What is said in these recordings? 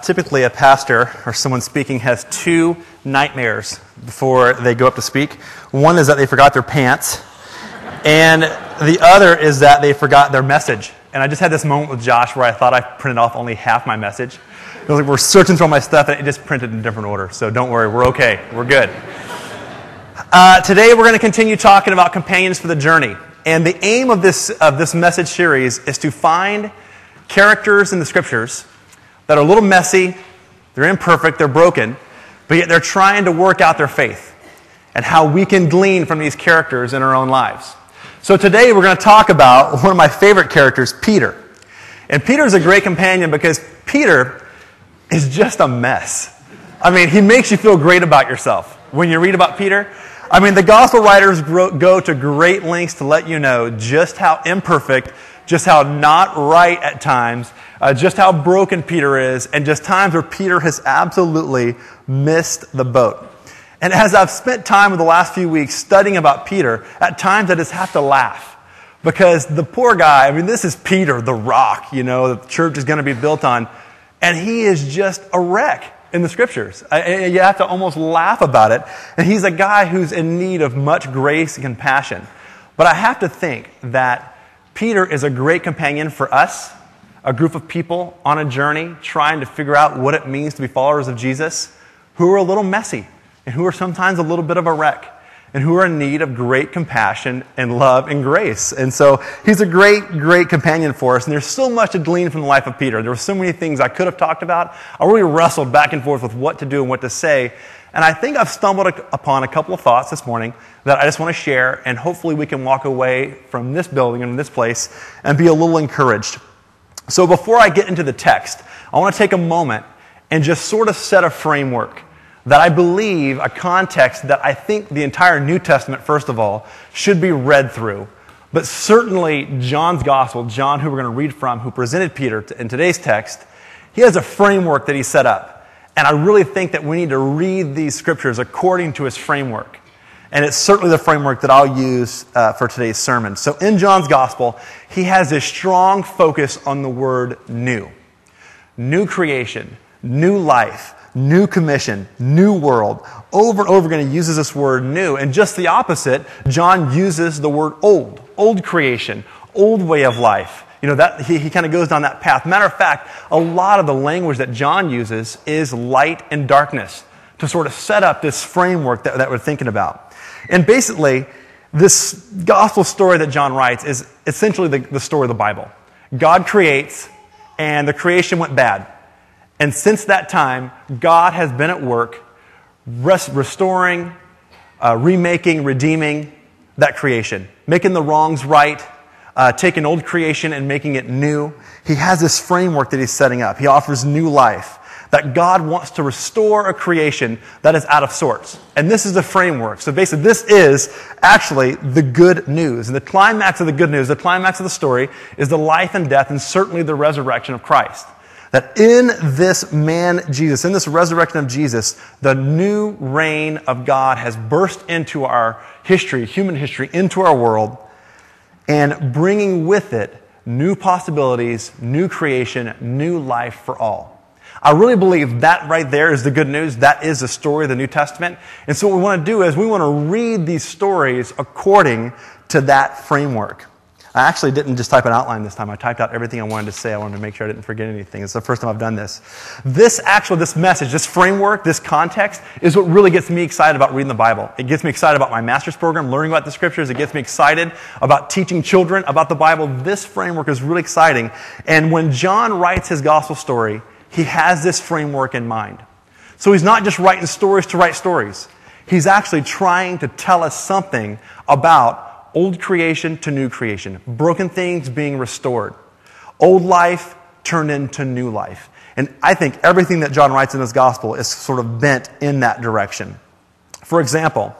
Typically a pastor or someone speaking has two nightmares before they go up to speak. One is that they forgot their pants, and the other is that they forgot their message. And I just had this moment with Josh where I thought I printed off only half my message. It was like we're searching through all my stuff, and it just printed in a different order. So don't worry, we're okay. We're good. Today we're going to continue talking about companions for the journey. And the aim of this message series is to find characters in the Scriptures that are a little messy, they're imperfect, they're broken, but yet they're trying to work out their faith and how we can glean from these characters in our own lives. So today we're going to talk about one of my favorite characters, Peter. And Peter's a great companion because Peter is just a mess. I mean, he makes you feel great about yourself when you read about Peter. I mean, the gospel writers go to great lengths to let you know just how imperfect, just how not right at times, just how broken Peter is, and just times where Peter has absolutely missed the boat. And as I've spent time with the last few weeks studying about Peter, at times I just have to laugh. Because the poor guy, I mean, this is Peter, the rock, that the church is going to be built on. And he is just a wreck in the Scriptures. You have to almost laugh about it. And he's a guy who's in need of much grace and compassion. But I have to think that Peter is a great companion for us, a group of people on a journey trying to figure out what it means to be followers of Jesus, who are a little messy and who are sometimes a little bit of a wreck and who are in need of great compassion and love and grace. And so he's a great, great companion for us. And there's so much to glean from the life of Peter. There were so many things I could have talked about. I really wrestled back and forth with what to do and what to say. And I think I've stumbled upon a couple of thoughts this morning that I just want to share, and hopefully we can walk away from this building and this place and be a little encouraged. So before I get into the text, I want to take a moment and just sort of set a framework that I believe, a context that I think the entire New Testament, first of all, should be read through. But certainly John's Gospel, John, who we're going to read from, who presented Peter in today's text, he has a framework that he set up. And I really think that we need to read these Scriptures according to his framework. And it's certainly the framework that I'll use for today's sermon. So in John's Gospel, he has this strong focus on the word new. New creation, new life, new commission, new world. Over and over again, he uses this word new. And just the opposite, John uses the word old. Old creation, old way of life. That he kind of goes down that path. Matter of fact, a lot of the language that John uses is light and darkness to sort of set up this framework that we're thinking about. And basically, this gospel story that John writes is essentially the story of the Bible. God creates, and the creation went bad. And since that time, God has been at work restoring, remaking, redeeming that creation, making the wrongs right, taking old creation and making it new. He has this framework that he's setting up. He offers new life, that God wants to restore a creation that is out of sorts. And this is the framework. So basically, this is actually the good news. And the climax of the good news, the climax of the story, is the life and death and certainly the resurrection of Christ. That in this man, Jesus, in this resurrection of Jesus, the new reign of God has burst into our history, human history, into our world, and bringing with it new possibilities, new creation, new life for all. I really believe that right there is the good news. That is the story of the New Testament. And so what we want to do is we want to read these stories according to that framework. I actually didn't just type an outline this time. I typed out everything I wanted to say. I wanted to make sure I didn't forget anything. It's the first time I've done this. This message, this framework, this context is what really gets me excited about reading the Bible. It gets me excited about my master's program, learning about the Scriptures. It gets me excited about teaching children about the Bible. This framework is really exciting. And when John writes his gospel story, he has this framework in mind. So he's not just writing stories to write stories. He's actually trying to tell us something about old creation to new creation. Broken things being restored. Old life turned into new life. And I think everything that John writes in his gospel is sort of bent in that direction. For example,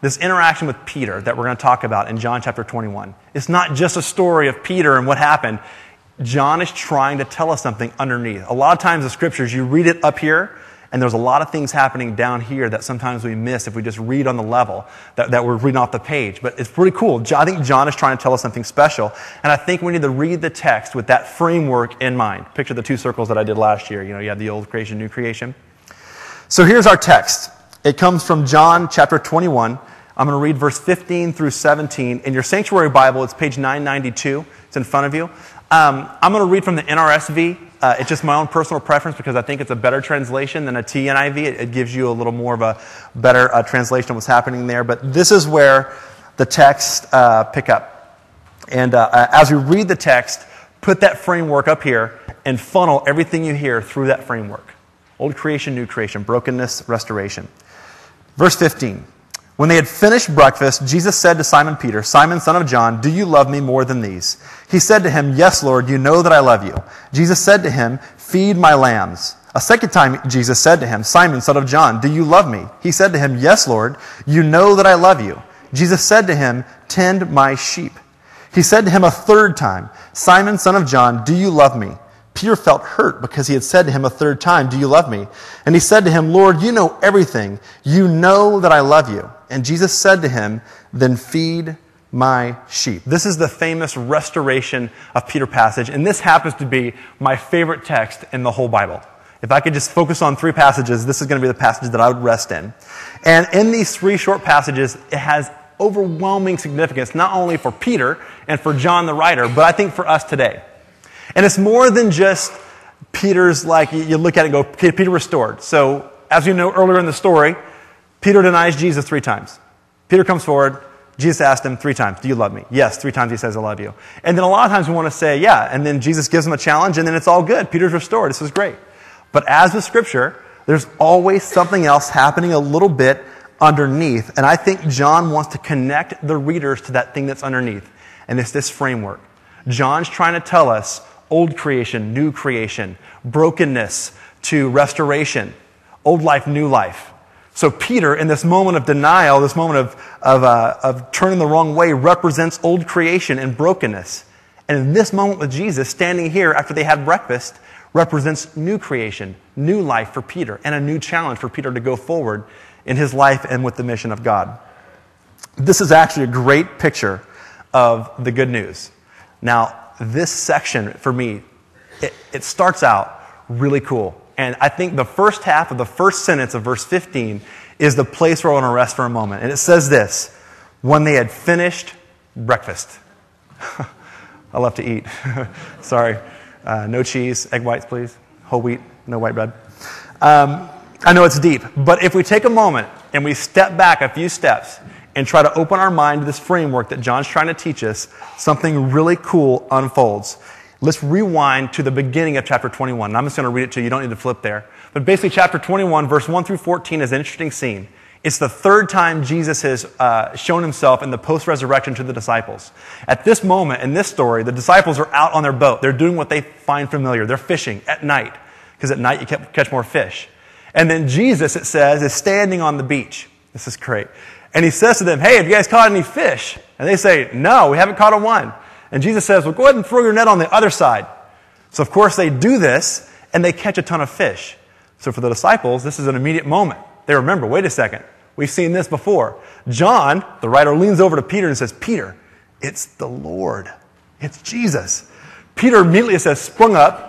this interaction with Peter that we're going to talk about in John chapter 21. It's not just a story of Peter and what happened. John is trying to tell us something underneath. A lot of times in the Scriptures, you read it up here, And there's a lot of things happening down here that sometimes we miss if we just read on the level that we're reading off the page. But it's pretty cool. I think John is trying to tell us something special. And I think we need to read the text with that framework in mind. Picture the two circles that I did last year. You have the old creation, new creation. So here's our text. It comes from John chapter 21. I'm going to read verse 15 through 17. In your sanctuary Bible, it's page 992. It's in front of you. I'm going to read from the NRSV. It's just my own personal preference because I think it's a better translation than a TNIV. It gives you a little more of a better translation of what's happening there. But this is where the text pick up. And as we read the text, put that framework up here and funnel everything you hear through that framework. Old creation, new creation, brokenness, restoration. Verse 15. When they had finished breakfast, Jesus said to Simon Peter, "Simon, son of John, do you love me more than these?" He said to him, "Yes, Lord, you know that I love you." Jesus said to him, "Feed my lambs." A second time Jesus said to him, "Simon, son of John, do you love me?" He said to him, "Yes, Lord, you know that I love you." Jesus said to him, "Tend my sheep." He said to him a third time, "Simon, son of John, do you love me?" Peter felt hurt because he had said to him a third time, "Do you love me?" And he said to him, "Lord, you know everything. You know that I love you." And Jesus said to him, "Then feed my sheep." This is the famous restoration of Peter passage, and this happens to be my favorite text in the whole Bible. If I could just focus on three passages, this is going to be the passage that I would rest in. And in these three short passages, it has overwhelming significance, not only for Peter and for John the writer, but I think for us today. And it's more than just Peter's, like, you look at it and go, Peter restored. So, as you know earlier in the story, Peter denies Jesus 3 times. Peter comes forward. Jesus asked him 3 times, "Do you love me?" Yes, 3 times he says, "I love you." And then a lot of times we want to say, yeah, and then Jesus gives him a challenge, and then it's all good. Peter's restored. This is great. But as with Scripture, there's always something else happening a little bit underneath. And I think John wants to connect the readers to that thing that's underneath. And it's this framework. John's trying to tell us old creation, new creation, brokenness to restoration, old life, new life. So Peter, in this moment of denial, this moment of turning the wrong way, represents old creation and brokenness. And in this moment with Jesus, standing here after they had breakfast, represents new creation, new life for Peter, and a new challenge for Peter to go forward in his life and with the mission of God. This is actually a great picture of the good news. Now, this section, for me, it starts out really cool. And I think the first half of the first sentence of verse 15 is the place where I want to rest for a moment. And it says this, when they had finished breakfast. I love to eat. Sorry. No cheese, egg whites, please. Whole wheat, no white bread. I know it's deep, but if we take a moment and we step back a few steps and try to open our mind to this framework that John's trying to teach us, something really cool unfolds. Let's rewind to the beginning of chapter 21. And I'm just going to read it to you. You don't need to flip there. But basically, chapter 21, verse 1 through 14 is an interesting scene. It's the third time Jesus has shown himself in the post-resurrection to the disciples. At this moment, in this story, the disciples are out on their boat. They're doing what they find familiar. They're fishing at night, because at night you catch more fish. And then Jesus, it says, is standing on the beach. This is great. And he says to them, "Hey, have you guys caught any fish?" And they say, "No, we haven't caught a one." And Jesus says, "Well, go ahead and throw your net on the other side." So, of course, they do this, and they catch a ton of fish. So for the disciples, this is an immediate moment. They remember, wait a second, we've seen this before. John, the writer, leans over to Peter and says, "Peter, it's the Lord. It's Jesus." Peter immediately, it says, sprung up,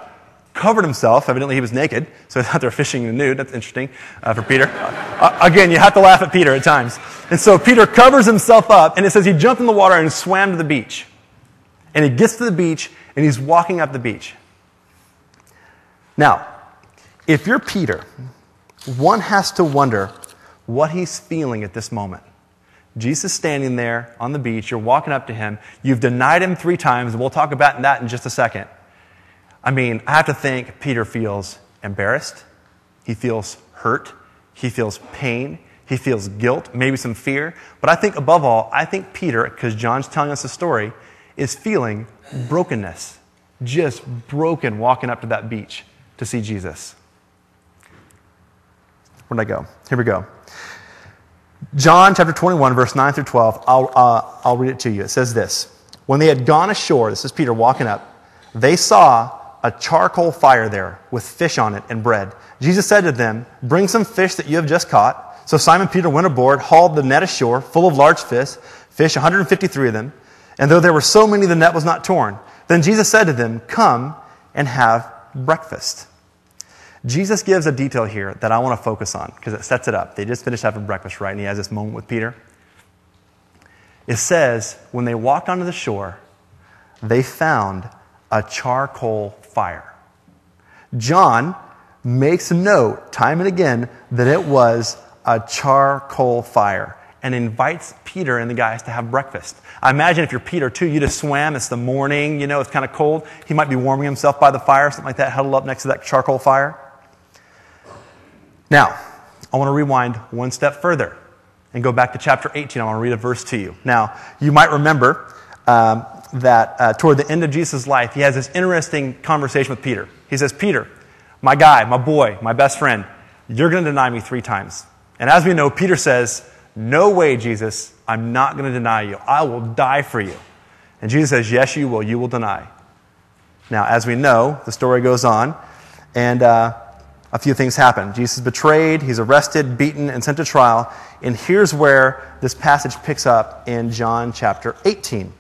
covered himself. Evidently, he was naked, so he's out there fishing in the nude. That's interesting for Peter. Again, you have to laugh at Peter at times. And so Peter covers himself up, and it says he jumped in the water and swam to the beach. And he gets to the beach, and he's walking up the beach. Now, if you're Peter, one has to wonder what he's feeling at this moment. Jesus is standing there on the beach. You're walking up to him. You've denied him 3 times, and we'll talk about that in just a second. I mean, I have to think Peter feels embarrassed. He feels hurt. He feels pain. He feels guilt, maybe some fear. But I think above all, I think Peter, because John's telling us the story, is feeling brokenness. Just broken walking up to that beach to see Jesus. Where did I go? Here we go. John chapter 21, verse 9 through 12. I'll read it to you. It says this. When they had gone ashore, this is Peter walking up, they saw a charcoal fire there with fish on it and bread. Jesus said to them, "Bring some fish that you have just caught." So Simon Peter went aboard, hauled the net ashore, full of large fish, 153 of them. And though there were so many, the net was not torn. Then Jesus said to them, "Come and have breakfast." Jesus gives a detail here that I want to focus on because it sets it up. They just finished having breakfast, right? And he has this moment with Peter. It says, when they walked onto the shore, they found a charcoal fire. John makes note, time and again, that it was a charcoal fire and invites Peter and the guys to have breakfast. I imagine if you're Peter, too, you just swam. It's the morning, it's kind of cold. He might be warming himself by the fire, something like that, huddled up next to that charcoal fire. Now, I want to rewind one step further and go back to chapter 18. I want to read a verse to you. Now, you might remember that toward the end of Jesus' life, he has this interesting conversation with Peter. He says, "Peter, my guy, my boy, my best friend, you're going to deny me 3 times. And as we know, Peter says, "No way, Jesus, I'm not going to deny you. I will die for you." And Jesus says, "Yes, you will. You will deny." Now, as we know, the story goes on, and a few things happen. Jesus is betrayed, he's arrested, beaten, and sent to trial. And here's where this passage picks up in John chapter 18.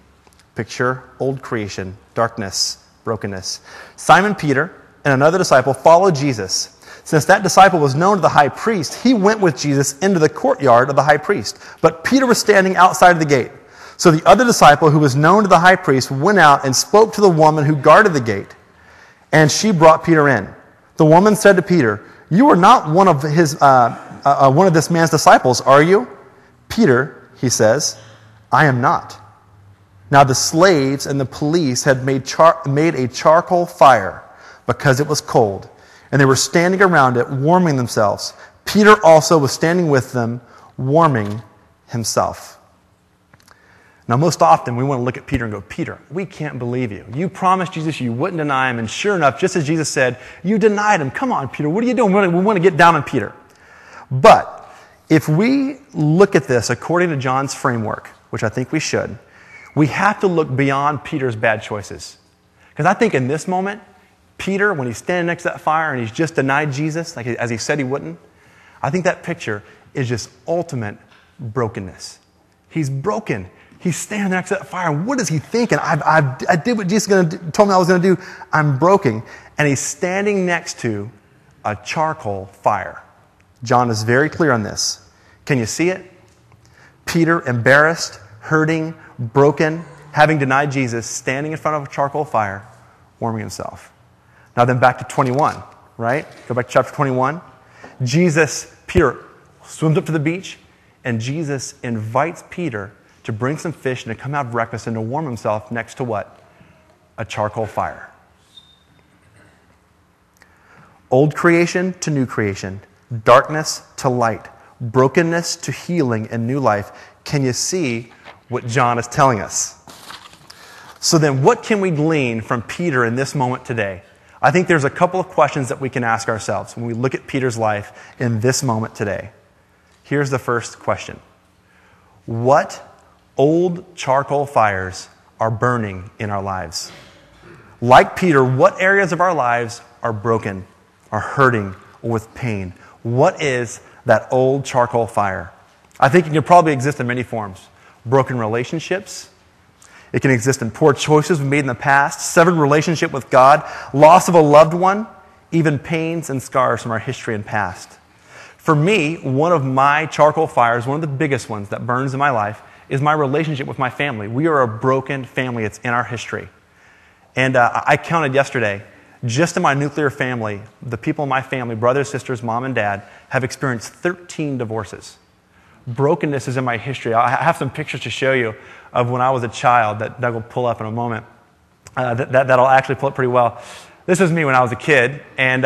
Picture old creation, darkness, brokenness. Simon Peter and another disciple followed Jesus. Since that disciple was known to the high priest, he went with Jesus into the courtyard of the high priest. But Peter was standing outside of the gate. So the other disciple, who was known to the high priest, went out and spoke to the woman who guarded the gate. And she brought Peter in. The woman said to Peter, "You are not one of this man's disciples, are you?" "Peter," he says, "I am not." Now the slaves and the police had made a charcoal fire because it was cold, and they were standing around it, warming themselves. Peter also was standing with them, warming himself. Now, most often, we want to look at Peter and go, "Peter, we can't believe you. You promised Jesus you wouldn't deny him, and sure enough, just as Jesus said, you denied him. Come on, Peter, what are you doing?" We want to get down on Peter. But if we look at this according to John's framework, which I think we should, we have to look beyond Peter's bad choices. Because I think in this moment, Peter, when he's standing next to that fire and he's just denied Jesus, like as he said he wouldn't, I think that picture is just ultimate brokenness. He's broken. He's standing next to that fire. What is he thinking? I did what Jesus told me I was going to do. I'm broken. And he's standing next to a charcoal fire. John is very clear on this. Can you see it? Peter, embarrassed, hurting, broken, having denied Jesus, standing in front of a charcoal fire, warming himself. Now then back to 21, right? Go back to chapter 21. Peter swims up to the beach, and Jesus invites Peter to bring some fish and to come have breakfast and to warm himself next to what? A charcoal fire. Old creation to new creation. Darkness to light. Brokenness to healing and new life. Can you see what John is telling us? So then what can we glean from Peter in this moment today? I think there's a couple of questions that we can ask ourselves when we look at Peter's life in this moment today. Here's the first question. What old charcoal fires are burning in our lives? Like Peter, what areas of our lives are broken, are hurting, or with pain? What is that old charcoal fire? I think it can probably exist in many forms. Broken relationships. It can exist in poor choices we made in the past, severed relationship with God, loss of a loved one, even pains and scars from our history and past. For me, one of my charcoal fires, one of the biggest ones that burns in my life, is my relationship with my family. We are a broken family. It's in our history. And I counted yesterday, just in my nuclear family, the people in my family, brothers, sisters, mom, and dad, have experienced 13 divorces. Brokenness is in my history. I have some pictures to show you of when I was a child that Doug will pull up in a moment. That'll actually pull up pretty well. This is me when I was a kid, and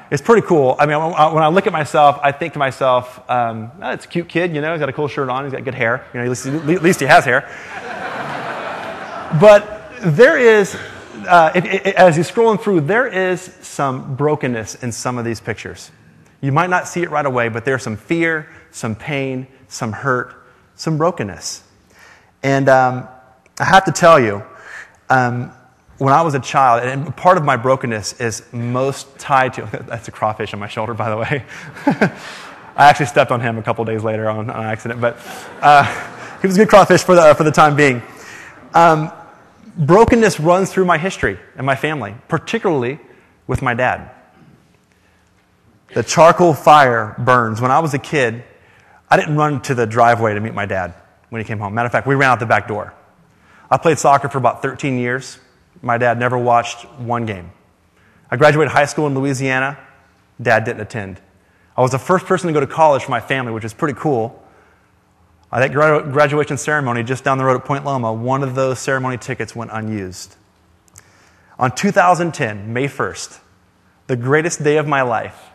it's pretty cool. I mean, when I look at myself, I think to myself, it's a cute kid, he's got a cool shirt on, he's got good hair. At least he has hair. But there is, as he's scrolling through, there is some brokenness in some of these pictures. You might not see it right away, but there's some fear, some pain, some hurt, some brokenness. And I have to tell you, when I was a child, and part of my brokenness is most tied to, that's a crawfish on my shoulder, by the way. I actually stepped on him a couple days later on accident, but he was a good crawfish for the time being. Brokenness runs through my history and my family, particularly with my dad. The charcoal fire burns. When I was a kid, I didn't run to the driveway to meet my dad when he came home. Matter of fact, we ran out the back door. I played soccer for about 13 years. My dad never watched one game. I graduated high school in Louisiana. Dad didn't attend. I was the first person to go to college for my family, which is pretty cool. At that graduation ceremony just down the road at Point Loma, one of those ceremony tickets went unused. On 2010, May 1st, the greatest day of my life,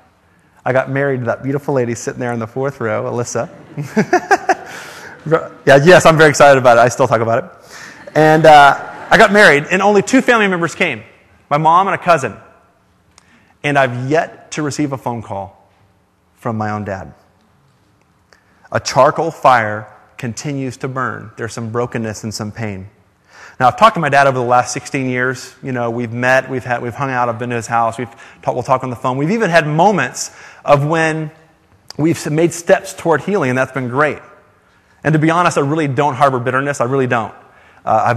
I got married to that beautiful lady sitting there in the fourth row, Alyssa. Yes, I'm very excited about it. I still talk about it. And I got married, and only 2 family members came, my mom and a cousin. And I've yet to receive a phone call from my own dad. A charcoal fire continues to burn. There's some brokenness and some pain. Now, I've talked to my dad over the last 16 years. You know, we've met, we've hung out, I've been to his house, we'll talk on the phone. We've even had moments of when we've made steps toward healing, and that's been great. And to be honest, I really don't harbor bitterness. I really don't. I've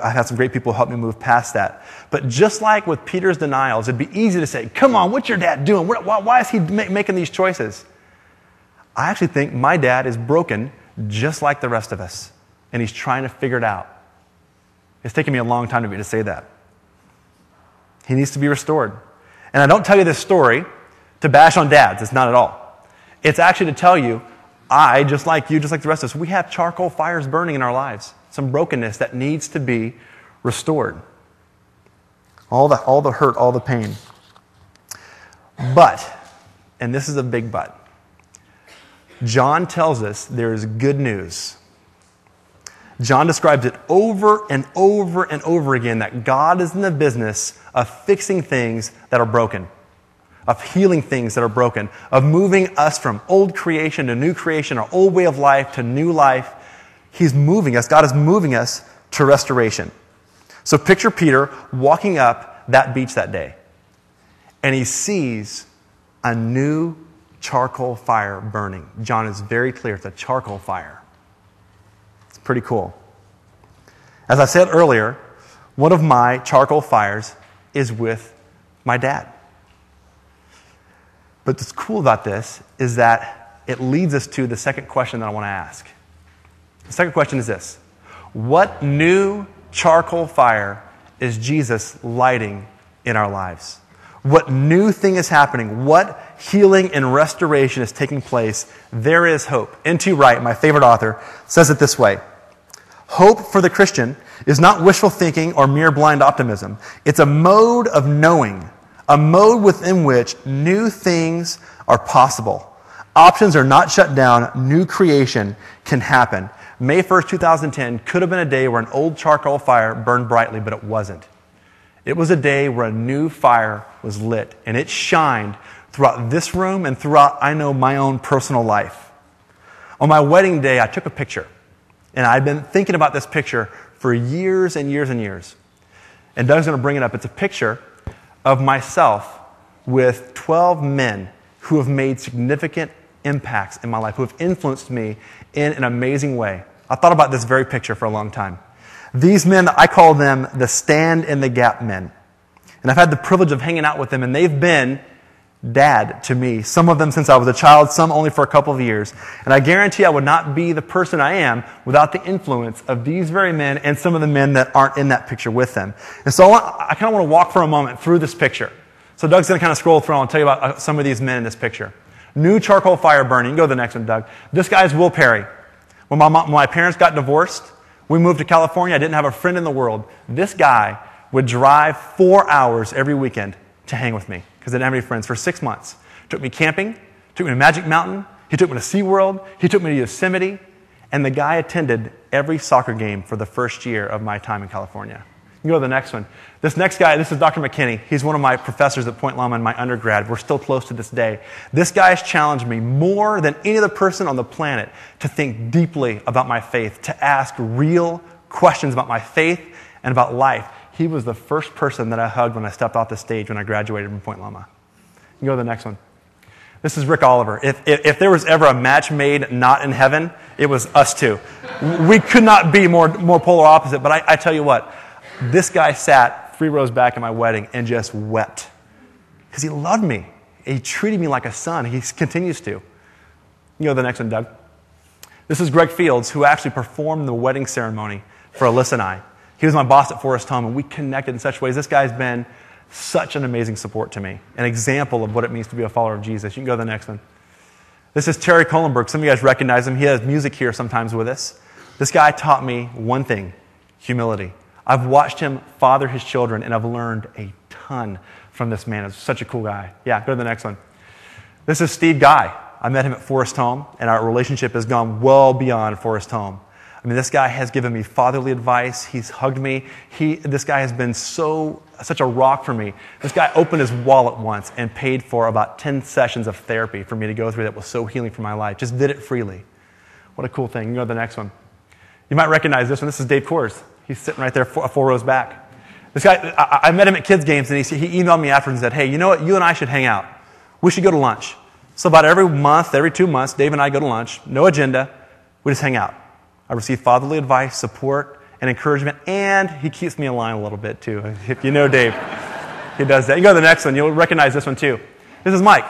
had some great people help me move past that. But just like with Peter's denials, it'd be easy to say, come on, what's your dad doing? Why is he making these choices? I actually think my dad is broken just like the rest of us, and he's trying to figure it out. It's taken me a long time to say that. He needs to be restored. And I don't tell you this story to bash on dads. It's not at all. It's actually to tell you, just like you, just like the rest of us, we have charcoal fires burning in our lives. Some brokenness that needs to be restored. All the hurt, all the pain. But, and this is a big but, John tells us there is good news. John describes it over and over and over again that God is in the business of fixing things that are broken, of healing things that are broken, of moving us from old creation to new creation, our old way of life to new life. He's moving us. God is moving us to restoration. So picture Peter walking up that beach that day, and he sees a new charcoal fire burning. John is very clear. It's a charcoal fire. It's pretty cool. As I said earlier, one of my charcoal fires is with my dad. But what's cool about this is that it leads us to the second question that I want to ask. The second question is this: what new charcoal fire is Jesus lighting in our lives? What new thing is happening? What healing and restoration is taking place? There is hope. N.T. Wright, my favorite author, says it this way: hope for the Christian is not wishful thinking or mere blind optimism. It's a mode of knowing, a mode within which new things are possible. Options are not shut down. New creation can happen. May 1st, 2010 could have been a day where an old charcoal fire burned brightly, but it wasn't. It was a day where a new fire was lit, and it shined throughout this room and throughout, I know, my own personal life. On my wedding day, I took a picture, and I've been thinking about this picture for years and years and years. And Doug's going to bring it up. It's a picture of myself with 12 men who have made significant impacts in my life, who have influenced me in an amazing way. I thought about this very picture for a long time. These men, I call them the stand in the gap men. And I've had the privilege of hanging out with them, and they've been dad to me. Some of them since I was a child, some only for a couple of years. And I guarantee I would not be the person I am without the influence of these very men and some of the men that aren't in that picture with them. And so I kind of want to walk for a moment through this picture. So Doug's going to kind of scroll through and tell you about some of these men in this picture. New charcoal fire burning. You can go to the next one, Doug. This guy's Will Perry. When my parents got divorced, we moved to California. I didn't have a friend in the world. This guy would drive 4 hours every weekend to hang with me because I didn't have any friends for 6 months. Took me camping, took me to Magic Mountain, he took me to SeaWorld, he took me to Yosemite, and the guy attended every soccer game for the first year of my time in California. You can go to the next one. This next guy, this is Dr. McKinney. He's one of my professors at Point Loma in my undergrad. We're still close to this day. This guy has challenged me more than any other person on the planet to think deeply about my faith, to ask real questions about my faith and about life. he was the first person that I hugged when I stepped off the stage when I graduated from Point Loma. You can go to the next one. This is Rick Oliver. If there was ever a match made not in heaven, it was us two. We could not be more polar opposite, but I tell you what, this guy sat 3 rows back at my wedding and just wept because he loved me. He treated me like a son. He continues to. You go to the next one, Doug. This is Greg Fields, who actually performed the wedding ceremony for Alyssa and I. He was my boss at Forest Home, and we connected in such ways. This guy's been such an amazing support to me, an example of what it means to be a follower of Jesus. You can go to the next one. This is Terry Kohlenberg. Some of you guys recognize him. He has music here sometimes with us. This guy taught me one thing, humility. I've watched him father his children, and I've learned a ton from this man. He's such a cool guy. Yeah, go to the next one. This is Steve Guy. I met him at Forest Home, and our relationship has gone well beyond Forest Home. I mean, this guy has given me fatherly advice. He's hugged me. This guy has been such a rock for me. This guy opened his wallet once and paid for about 10 sessions of therapy for me to go through that was so healing for my life. Just did it freely. What a cool thing. You can go to the next one. You might recognize this one. This is Dave Kors. He's sitting right there 4 rows back. This guy, I met him at kids' games, and he emailed me afterwards and said, hey, you know what? You and I should hang out. We should go to lunch. So about every 2 months, Dave and I go to lunch. No agenda. We just hang out. I receive fatherly advice, support, and encouragement, and he keeps me in line a little bit, too. If you know Dave, he does that. You go to the next one. You'll recognize this one, too. This is Mike,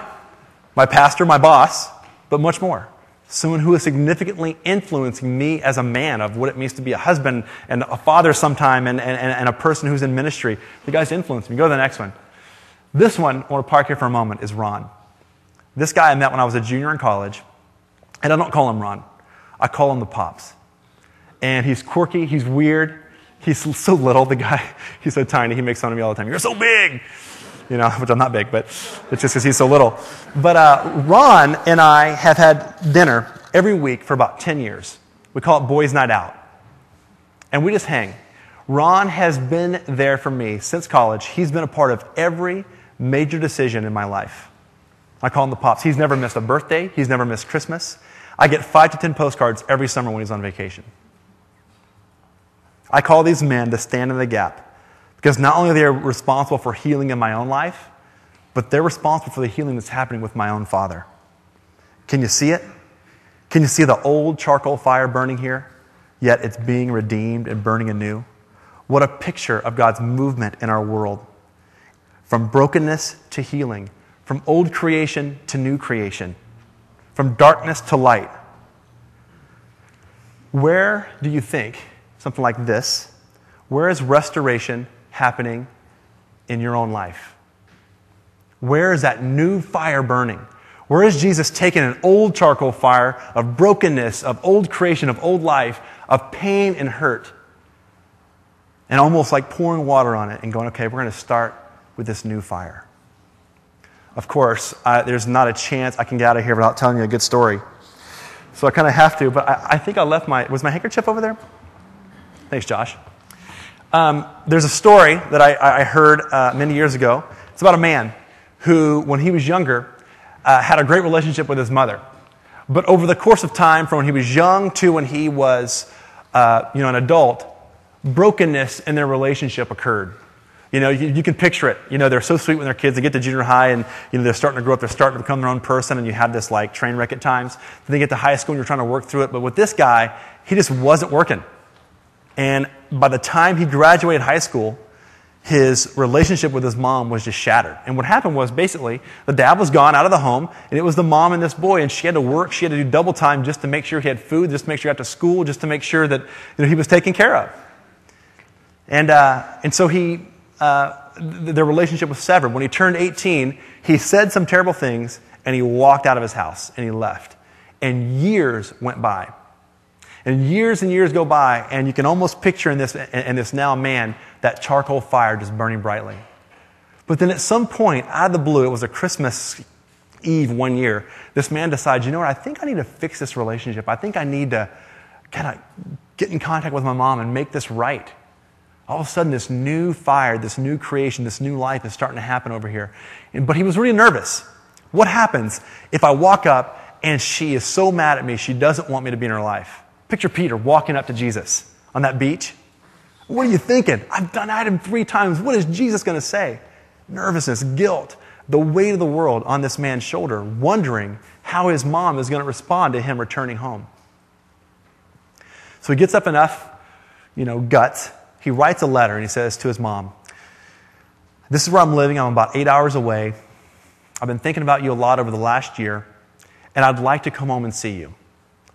my pastor, my boss, but much more. Someone who is significantly influencing me as a man of what it means to be a husband and a father sometime and a person who's in ministry. The guy's influenced me. Go to the next one. This one, I want to park here for a moment, is Ron. This guy I met when I was a junior in college, and I don't call him Ron. I call him the Pops. And he's quirky, he's weird, he's so little, the guy, he's so tiny, he makes fun of me all the time. You're so big! You know, which I'm not big, but it's just because he's so little. But Ron and I have had dinner every week for about 10 years. We call it Boys Night Out. And we just hang. Ron has been there for me since college. He's been a part of every major decision in my life. I call him the Pops. He's never missed a birthday. He's never missed Christmas. I get 5 to 10 postcards every summer when he's on vacation. I call these men to stand in the gap because not only are they responsible for healing in my own life, but they're responsible for the healing that's happening with my own father. Can you see it? Can you see the old charcoal fire burning here? Yet it's being redeemed and burning anew. What a picture of God's movement in our world. From brokenness to healing, from old creation to new creation, from darkness to light. Where do you think something like this, where is restoration happening in your own life? Where is that new fire burning? Where is Jesus taking an old charcoal fire of brokenness, of old creation, of old life, of pain and hurt, and almost like pouring water on it and going, okay, we're going to start with this new fire. Of course, there's not a chance I can get out of here without telling you a good story. So I kind of have to, but I think I left was my handkerchief over there? Thanks, Josh. There's a story that I heard many years ago. It's about a man who, when he was younger, had a great relationship with his mother. But over the course of time, from when he was young to when he was an adult, brokenness in their relationship occurred. You know, you can picture it. You know, they're so sweet when they're kids. They get to junior high and, you know, they're starting to grow up. They're starting to become their own person, and you have this, like, train wreck at times. Then they get to high school and you're trying to work through it. But with this guy, he just wasn't working. And by the time he graduated high school, his relationship with his mom was just shattered. And what happened was, basically, the dad was gone out of the home, and it was the mom and this boy, and she had to work. She had to do double time just to make sure he had food, just to make sure he got to school, just to make sure that, you know, he was taken care of. And so their relationship was severed. When he turned 18, he said some terrible things, and he walked out of his house, and he left. And years went by. And years go by, and you can almost picture in this now man that charcoal fire just burning brightly. But then at some point, out of the blue, it was a Christmas Eve one year, this man decides, you know what, I think I need to fix this relationship. I think I need to kind of get in contact with my mom and make this right. All of a sudden, this new fire, this new creation, this new life is starting to happen over here. But he was really nervous. What happens if I walk up and she is so mad at me, she doesn't want me to be in her life? Picture Peter walking up to Jesus on that beach. What are you thinking? I've denied him 3 times. What is Jesus going to say? Nervousness, guilt, the weight of the world on this man's shoulder, wondering how his mom is going to respond to him returning home. So he gets up enough, guts. He writes a letter and he says to his mom, "This is where I'm living. I'm about 8 hours away. I've been thinking about you a lot over the last year, and I'd like to come home and see you.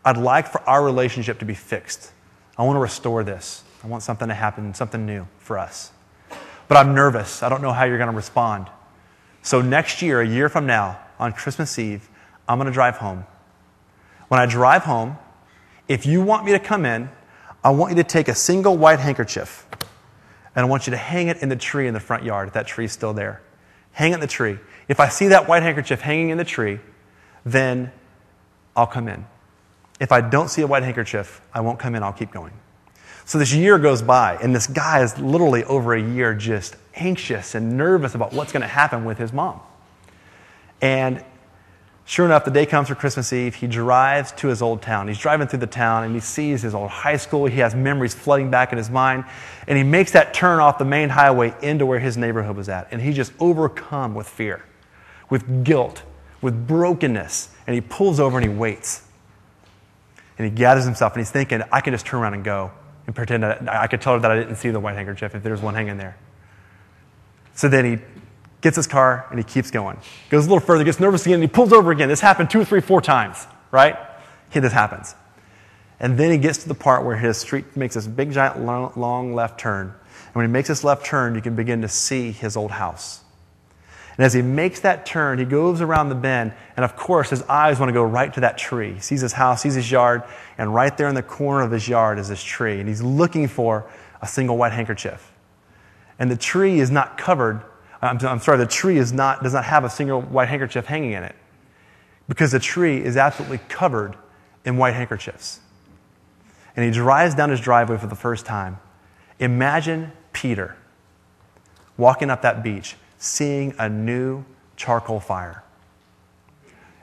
I'd like for our relationship to be fixed. I want to restore this. I want something to happen, something new for us. But I'm nervous. I don't know how you're going to respond. So next year, a year from now, on Christmas Eve, I'm going to drive home. When I drive home, if you want me to come in, I want you to take a single white handkerchief, and I want you to hang it in the tree in the front yard, if that tree's still there. Hang it in the tree. If I see that white handkerchief hanging in the tree, then I'll come in. If I don't see a white handkerchief, I won't come in. I'll keep going." So this year goes by, and this guy is literally over a year just anxious and nervous about what's going to happen with his mom. And sure enough, the day comes for Christmas Eve. He drives to his old town. He's driving through the town, and he sees his old high school. He has memories flooding back in his mind. And he makes that turn off the main highway into where his neighborhood was at. And he's just overcome with fear, with guilt, with brokenness. And he pulls over and he waits. And he gathers himself, and he's thinking, I can just turn around and go and pretend that I could tell her that I didn't see the white handkerchief if there's one hanging there. So then he gets his car, and he keeps going. Goes a little further, gets nervous again, and he pulls over again. This happened 2, 3, 4 times, right? This happens. And then he gets to the part where his street makes this big, giant, long left turn. And when he makes this left turn, you can begin to see his old house. And as he makes that turn, he goes around the bend, and of course, his eyes want to go right to that tree. He sees his house, sees his yard, and right there in the corner of his yard is this tree. And he's looking for a single white handkerchief. And the tree is not covered. The tree does not have a single white handkerchief hanging in it, because the tree is absolutely covered in white handkerchiefs. And he drives down his driveway for the first time. Imagine Peter walking up that beach, seeing a new charcoal fire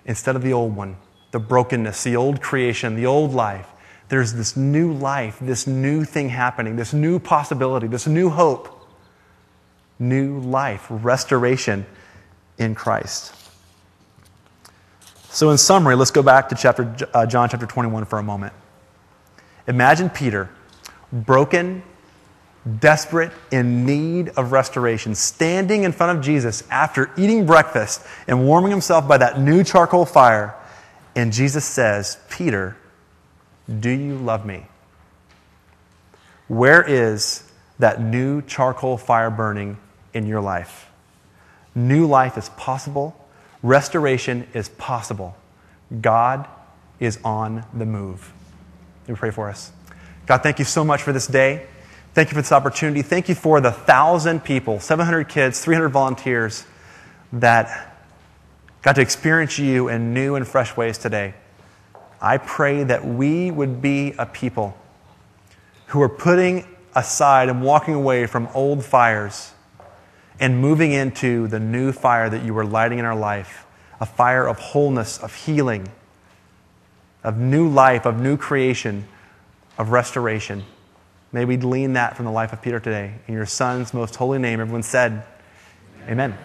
instead of the old one, the brokenness, the old creation, the old life. There's this new life, this new thing happening, this new possibility, this new hope. New life, restoration in Christ. So in summary, let's go back to John chapter 21 for a moment. Imagine Peter, broken, desperate, in need of restoration, standing in front of Jesus after eating breakfast and warming himself by that new charcoal fire. And Jesus says, "Peter, do you love me?" Where is that new charcoal fire burning in your life? New life is possible. Restoration is possible. God is on the move. Let me pray for us. God, thank you so much for this day. Thank you for this opportunity. Thank you for the 1,000 people, 700 kids, 300 volunteers that got to experience you in new and fresh ways today. I pray that we would be a people who are putting aside and walking away from old fires and moving into the new fire that you are lighting in our life, a fire of wholeness, of healing, of new life, of new creation, of restoration. May we glean that from the life of Peter today. In your Son's most holy name, everyone said, Amen.